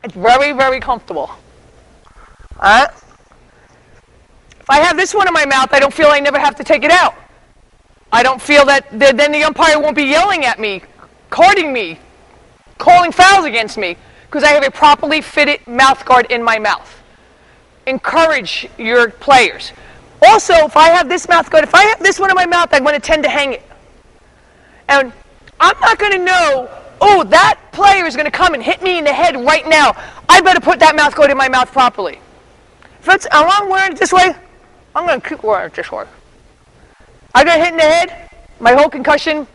It's very, very comfortable. Alright? If I have this one in my mouth, I don't feel I never have to take it out. I don't feel that then the umpire won't be yelling at me, carding me, calling fouls against me, because I have a properly fitted mouth guard in my mouth. Encourage your players. Also, if I have this mouth guard, if I have this one in my mouth, I'm going to tend to hang it. And I'm not going to know, oh, that player is going to come and hit me in the head right now. I better put that mouth guard in my mouth properly. If I'm wearing it this way, I'm going to keep wearing it this way. I got hit in the head, my whole concussion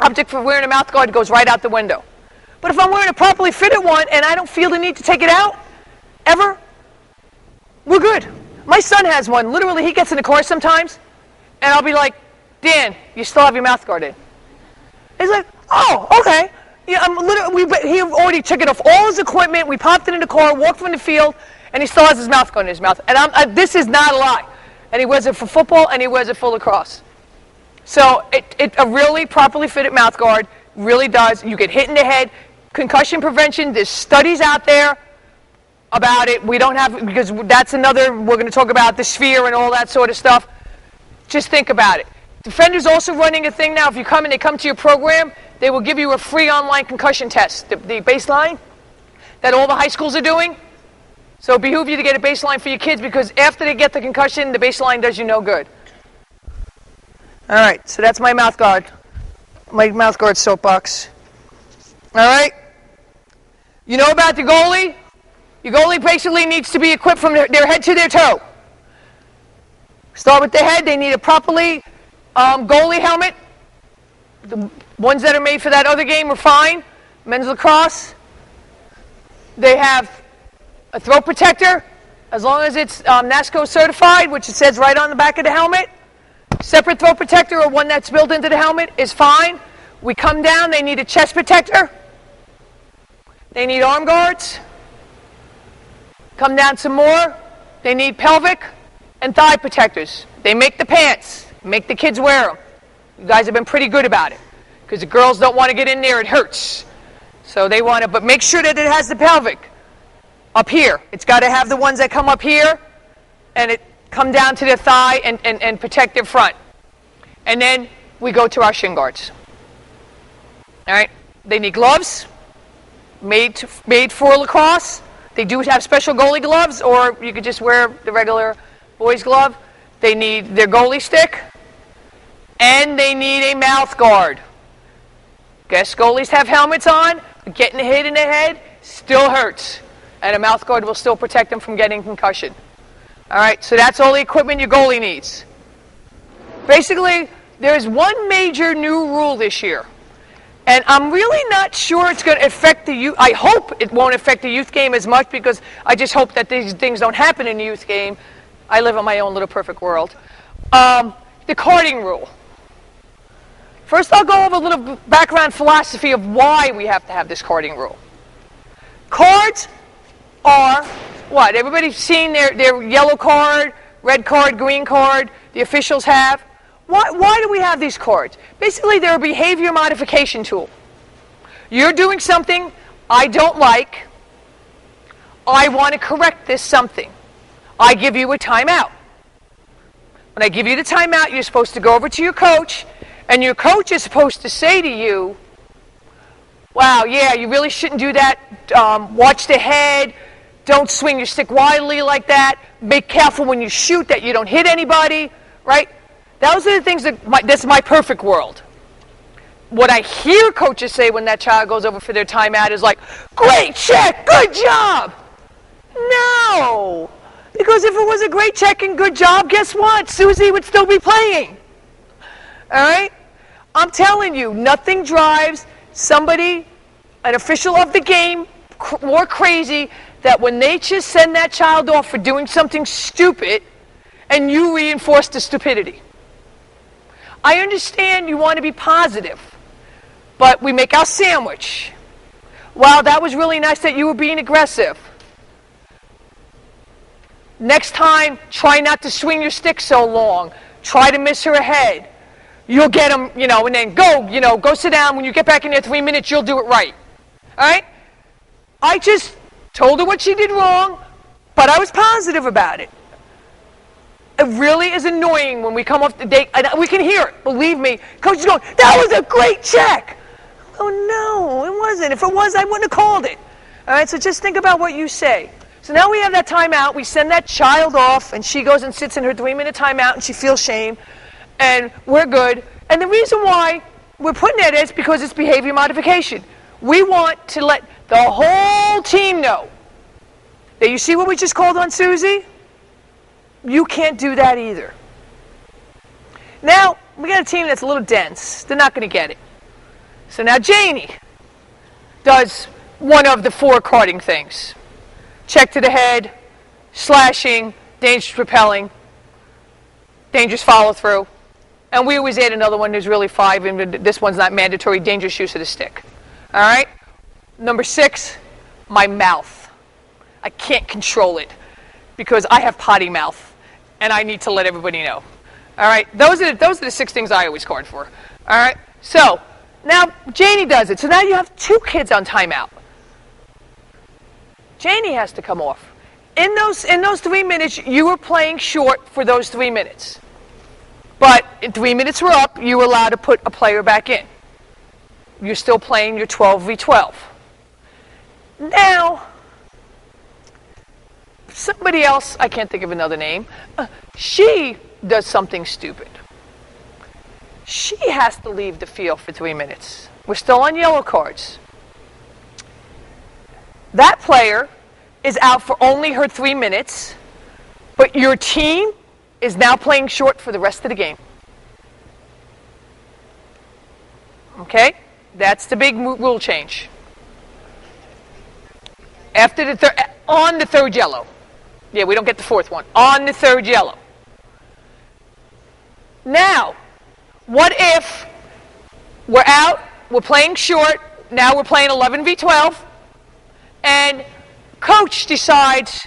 object for wearing a mouth guard goes right out the window. But if I'm wearing a properly fitted one and I don't feel the need to take it out, ever, we're good. My son has one. Literally, he gets in the car sometimes, and I'll be like, Dan, you still have your mouth guard in. He's like, oh, okay. Yeah, he already took it off all his equipment. We popped it in the car, walked from the field, and he still has his mouth guard in his mouth. And this is not a lie. And he wears it for football, and he wears it for lacrosse. So a really properly fitted mouth guard really does. You get hit in the head. Concussion prevention, there's studies out there about it. We don't have, because that's another, we're going to talk about the sphere and all that sort of stuff. Just think about it. Defender's also running a thing now. If you come and they come to your program, they will give you a free online concussion test, the baseline that all the high schools are doing. So it behooves you to get a baseline for your kids, because after they get the concussion, the baseline does you no good. All right, so that's my mouth guard. My mouth guard soapbox. All right? You know about the goalie? Your goalie basically needs to be equipped from their head to their toe. Start with the head. They need a properly goalie helmet. The ones that are made for that other game are fine. Men's lacrosse. They have a throat protector, as long as it's NASCO certified, which it says right on the back of the helmet. Separate throat protector or one that's built into the helmet is fine. We come down, they need a chest protector. They need arm guards. Come down some more. They need pelvic and thigh protectors. They make the pants. Make the kids wear them. You guys have been pretty good about it, because the girls don't want to get in there. It hurts. So they want to, but make sure that it has the pelvic up here. It's got to have the ones that come up here and it come down to their thigh and protect their front. And then we go to our shin guards. All right. They need gloves made for lacrosse. They do have special goalie gloves, or you could just wear the regular boys' glove. They need their goalie stick, and they need a mouth guard. Guess goalies have helmets on, but getting hit in the head still hurts, and a mouth guard will still protect them from getting concussion. All right, so that's all the equipment your goalie needs. Basically, there's one major new rule this year. And I'm really not sure it's going to affect the youth. I hope it won't affect the youth game as much, because I just hope that these things don't happen in the youth game. I live in my own little perfect world. The carding rule. First, I'll go over a little background philosophy of why we have to have this carding rule. Cards are what? Everybody's seen their yellow card, red card, green card. The officials have. Why do we have these cards? Basically, they're a behavior modification tool. You're doing something I don't like. I want to correct this something. I give you a timeout. When I give you the timeout, you're supposed to go over to your coach, and your coach is supposed to say to you, wow, yeah, you really shouldn't do that. Watch the head. Don't swing your stick wildly like that. Be careful when you shoot that you don't hit anybody, right? Those are the things that's my perfect world. What I hear coaches say when that child goes over for their timeout is like, great check, good job. No. Because if it was a great check and good job, guess what? Susie would still be playing. All right? I'm telling you, nothing drives somebody, an official of the game, more crazy that when they just send that child off for doing something stupid and you reinforce the stupidity. I understand you want to be positive, but we make our sandwich. Wow, that was really nice that you were being aggressive. Next time, try not to swing your stick so long. Try to miss her head. You'll get them, and then go sit down. When you get back in there 3 minutes, you'll do it right. All right? told her what she did wrong, but I was positive about it. It really is annoying when we come off the date, and we can hear it, believe me. Coach is going, that was a great check. Oh, no, it wasn't. If it was, I wouldn't have called it. All right, so just think about what you say. So now we have that timeout. We send that child off, and she goes and sits in her 3-minute timeout, and she feels shame, and we're good. And the reason why we're putting that is because it's behavior modification. We want to let the whole team know that you see what we just called on Susie? You can't do that either. Now, we got a team that's a little dense. They're not going to get it. So now Janie does one of the 4 carding things. Check to the head, slashing, dangerous repelling, dangerous follow-through. And we always add another one. There's really 5, and this one's not mandatory, dangerous use of the stick. All right? Number 6, my mouth. I can't control it because I have potty mouth. And I need to let everybody know. All right, those are the 6 things I always card for. All right, so now Janie does it. So now you have 2 kids on timeout. Janie has to come off. In those 3 minutes, you were playing short for those 3 minutes. But in 3 minutes were up, you were allowed to put a player back in. You're still playing your 12v12. Now, somebody else, I can't think of another name, she does something stupid. She has to leave the field for 3 minutes. We're still on yellow cards. That player is out for only her 3 minutes, but your team is now playing short for the rest of the game. Okay? That's the big rule change. After on the 3rd yellow. Yeah, we don't get the 4th one. On the 3rd yellow. Now, what if we're out, we're playing short, now we're playing 11v12, and coach decides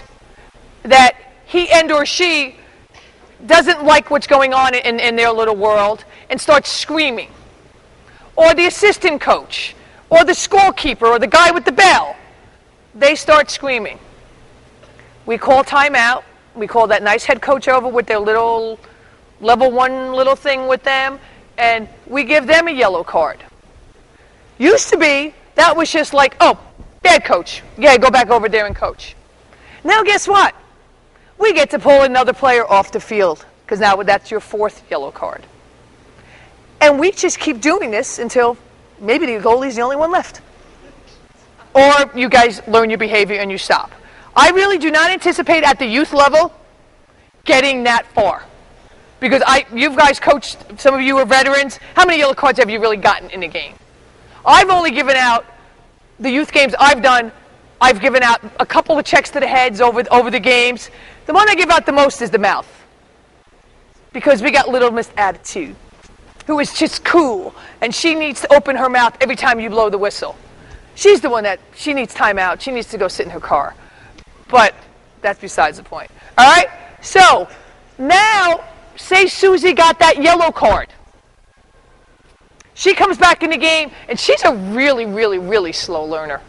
that he and or she doesn't like what's going on in their little world and starts screaming. Or the assistant coach, or the scorekeeper, or the guy with the bell, they start screaming. We call timeout. We call that nice head coach over with their little level 1 little thing with them, and we give them a yellow card. Used to be, that was just like, oh, bad coach. Yeah, go back over there and coach. Now guess what? We get to pull another player off the field, because now that's your 4th yellow card. And we just keep doing this until maybe the goalie's the only one left. Or you guys learn your behavior and you stop. I really do not anticipate at the youth level getting that far. Because you guys coached, some of you are veterans. How many yellow cards have you really gotten in a game? I've only given out, the youth games I've done, I've given out a couple of checks to the heads over the games. The one I give out the most is the mouth. Because we got Little Miss Attitude, who is just cool. And she needs to open her mouth every time you blow the whistle. She's the one that, she needs timeout. She needs to go sit in her car. But that's besides the point. All right? So, now, say Susie got that yellow card. She comes back in the game, and she's a really, really, really slow learner.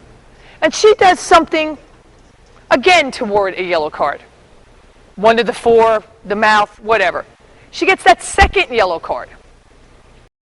And she does something, again, toward a yellow card. 1 of the 4, the mouth, whatever. She gets that 2nd yellow card.